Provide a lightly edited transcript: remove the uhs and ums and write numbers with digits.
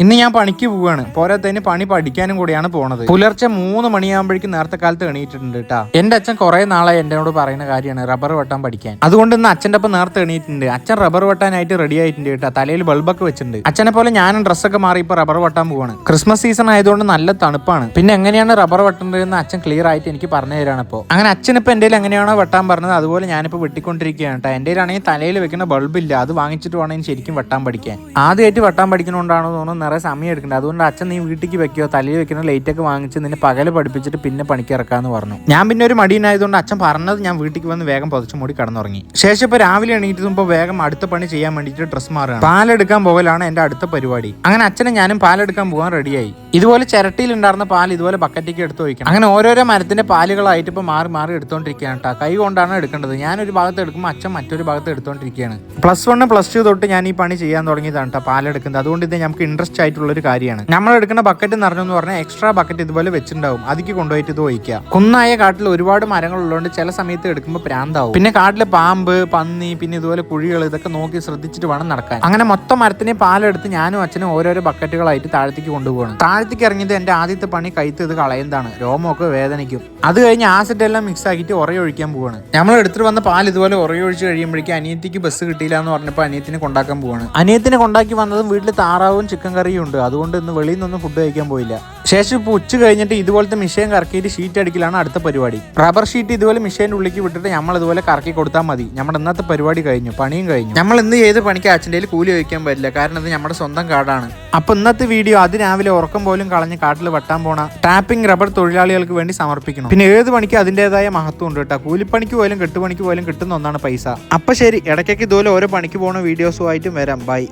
ഇന്ന് ഞാൻ പണിക്ക് പോവാണ്. പോരാത്തതിന് പണി പഠിക്കാനും കൂടിയാണ് പോണത്. പുലർച്ചെ 3 മണിയാകുമ്പോഴേക്കും നേരത്തെ കാലത്ത് എണീറ്റിട്ടുണ്ട് കേട്ടാ. എന്റെ അച്ഛൻ കുറെ നാളായി എന്നോട് പറയുന്ന കാര്യമാണ് റബ്ബർ വെട്ടാൻ പഠിക്കാൻ. അതുകൊണ്ട് ഇന്ന് അച്ഛൻ്റെ ഒപ്പം നേരത്തെ എണീറ്റിട്ടുണ്ട്. അച്ഛൻ റബ്ബർ വെട്ടാനായിട്ട് റെഡി ആയിട്ടുണ്ട് കേട്ടാ. തലയിൽ ബൾബൊക്കെ വെച്ചിട്ടുണ്ട്. അച്ഛനെ പോലെ ഞാനും ഡ്രസ്സൊക്കെ മാറി ഇപ്പൊ റബ്ബർ വെട്ടാൻ പോവാണ്. ക്രിസ്മസ് സീസൺ ആയതുകൊണ്ട് നല്ല തണുപ്പാണ്. പിന്നെ എങ്ങനെയാണ് റബ്ബർ വെട്ടേണ്ടതെന്ന് അച്ഛൻ ക്ലിയർ ആയിട്ട് എനിക്ക് പറഞ്ഞു തരാണ്. ഇപ്പോൾ അങ്ങനെ അച്ഛനിപ്പോൾ എൻ്റെ എങ്ങനെയാണോ വെട്ടാൻ പറഞ്ഞത് അതുപോലെ ഞാനിപ്പോൾ വെട്ടിക്കൊണ്ടിരിക്കുകയാണ് കേട്ടോ. എൻ്റെ ആണെങ്കിൽ തലയിൽ വെക്കുന്ന ബൾബില്ല, അത് വാങ്ങിച്ചിട്ട് വേണം ശരിക്കും വെട്ടാൻ പഠിക്കാൻ. ആദ്യമായിട്ട് വെട്ടാൻ പഠിക്കുന്നതുകൊണ്ടാണോ തോന്നുന്നു നിറയെ സമയം എടുക്കുന്നത്. അതുകൊണ്ട് അച്ഛൻ നീ വീട്ടിലേക്ക് വെക്കോ, തലയിൽ വെക്കുന്ന ലൈറ്റൊക്കെ വാങ്ങിച്ച് നിന്നെ പകല് പഠിപ്പിച്ചിട്ട് പിന്നെ പണിക്ക് ഇറക്കാന്ന് പറഞ്ഞു. ഞാൻ പിന്നെ ഒരു മടിയനായതുകൊണ്ട് അച്ഛൻ പറഞ്ഞത് ഞാൻ വീട്ടിലേക്ക് വന്ന് വേഗം പുതച്ചു മൂടി കടന്നുറങ്ങി. ശേഷം ഇപ്പോൾ രാവിലെ എണീറ്റുമ്പോൾ വേഗം അടുത്ത പണി ചെയ്യാൻ വേണ്ടിയിട്ട് ഡ്രസ് മാറുകയാണ്. പാലെടുക്കാൻ പോകലാണ് എൻ്റെ അടുത്ത പരിപാടി. അങ്ങനെ അച്ഛനെ ഞാനും പാലെടുക്കാൻ പോകാൻ റെഡിയായി. ഇതുപോലെ ചിരട്ടിയിൽ ഉണ്ടായിരുന്ന പാൽ ഇതുപോലെ ബക്കറ്റിലേക്ക് എടുത്ത് വയ്ക്കണം. അങ്ങനെ ഓരോരോ മരത്തിന്റെ പാലുകളായിട്ട് ഇപ്പോൾ മാറി മാറി എടുത്തോണ്ടിരിക്കുകയാണ് കേട്ടോ. കൈ കൊണ്ടാണ് എടുക്കേണ്ടത്. ഞാനൊരു ഭാഗത്ത് എടുക്കുമ്പോൾ അച്ഛൻ മറ്റൊരു ഭാഗത്ത് എടുത്തോണ്ടിരിക്കുകയാണ്. +1 +2 തൊട്ട് ഞാൻ ഈ പണി ചെയ്യാൻ തുടങ്ങിയതാണ് കേട്ടോ പാലെടുക്കുന്നത്. അതുകൊണ്ട് ഇത് നമുക്ക് ഇൻട്രസ്റ്റ് ആയിട്ടുള്ള ഒരു കാര്യമാണ്. നമ്മൾ എടുക്കുന്ന ബക്കറ്റ് നിറഞ്ഞെന്ന് പറഞ്ഞാൽ എക്സ്ട്രാ ബക്കറ്റ് ഇതുപോലെ വെച്ചിട്ടുണ്ടാവും. അതിക്ക് കൊണ്ടുപോയിട്ട് ഇത് ഒഴിക്കുക. കുന്നായ കാട്ടിൽ ഒരുപാട് മരങ്ങൾ ഉള്ളതുകൊണ്ട് ചില സമയത്ത് എടുക്കുമ്പോൾ പ്രാന്താവും. പിന്നെ കാട്ടിലെ പാമ്പ്, പന്നി, പിന്നെ ഇതുപോലെ കുഴികൾ ഇതൊക്കെ നോക്കി ശ്രദ്ധിച്ചിട്ട് വേണം നടക്കാൻ. അങ്ങനെ മൊത്തം മരത്തിനെ പാലെടുത്ത് ഞാനും അച്ഛനും ഓരോരോ ബക്കറ്റുകളായിട്ട് താഴത്തേക്ക് കൊണ്ടുപോകണം. താഴത്തേക്ക് ഇറങ്ങിയത് എന്റെ ആദ്യത്തെ പണി കൈത്ത് ഇത് കളയുന്നതാണ്. രോമമൊക്കെ വേദനിക്കും. അത് കഴിഞ്ഞ് ആസിഡ് എല്ലാം മിക്സ് ആക്കിയിട്ട് ഉറയൊഴിക്കാൻ പോവാണ്. നമ്മൾ എടുത്തിട്ട് വന്ന പാൽ ഇതുപോലെ ഉറയൊഴിച്ച് കഴിയുമ്പോഴേക്കും അനിയത്തിക്ക് ബസ് കിട്ടിയില്ല എന്ന് പറഞ്ഞപ്പോൾ അനിയത്തിനെ കൊണ്ടാക്കാൻ പോവാണ്. അനിയത്തിനെ കൊണ്ടാക്കി വന്നതും വീട്ടിൽ താറാവും ചിക്കൻ കറിയും ഉണ്ട്. അതുകൊണ്ട് ഇന്ന് വെളിയിൽ നിന്നൊന്നും ഫുഡ് കഴിക്കാൻ പോയില്ല. ശേഷം ഇപ്പോൾ ഉച്ച കഴിഞ്ഞിട്ട് ഇതുപോലത്തെ മിഷീൻ കറക്കിയിട്ട് ഷീറ്റ് അടിക്കലാണ് അടുത്ത പരിപാടി. റബ്ബർ ഷീറ്റ് ഇതുപോലെ മിഷീൻ്റെ ഉള്ളിലേക്ക് വിട്ടിട്ട് നമ്മൾ ഇതുപോലെ കറക്കി കൊടുത്താൽ മതി. നമ്മുടെ ഇന്നത്തെ പരിപാടി കഴിഞ്ഞു, പണിയും കഴിഞ്ഞു. നമ്മൾ ഇന്ന് ചെയ്ത് പണിക്ക് അച്ഛൻ്റെ കയ്യിൽ കൂലി വയ്ക്കാൻ പറ്റില്ല, കാരണം ഇത് നമ്മുടെ സ്വന്തം കാടാണ്. അപ്പൊ ഇന്നത്തെ വീഡിയോ അതിരാവിലെ ഉറക്കം പോലും കളഞ്ഞ് കാട്ടിൽ വെട്ടാൻ പോണ ടാപ്പിംഗ് റബ്ബർ തൊഴിലാളികൾക്ക് വേണ്ടി സമർപ്പിക്കണം. പിന്നെ ഏത് പണിക്ക് അതിൻ്റെതായ മഹത്വം ഉണ്ട് കേട്ടോ. കൂലിപ്പണിക്ക് പോലും കെട്ടുപണിക്ക് പോലും കിട്ടുന്ന ഒന്നാണ് പൈസ. അപ്പൊ ശരി, ഇടയ്ക്കൊക്കെ ഇതുപോലെ ഓരോ പണിക്ക് പോണ വീഡിയോസുമായിട്ടും വരാം. ബൈ.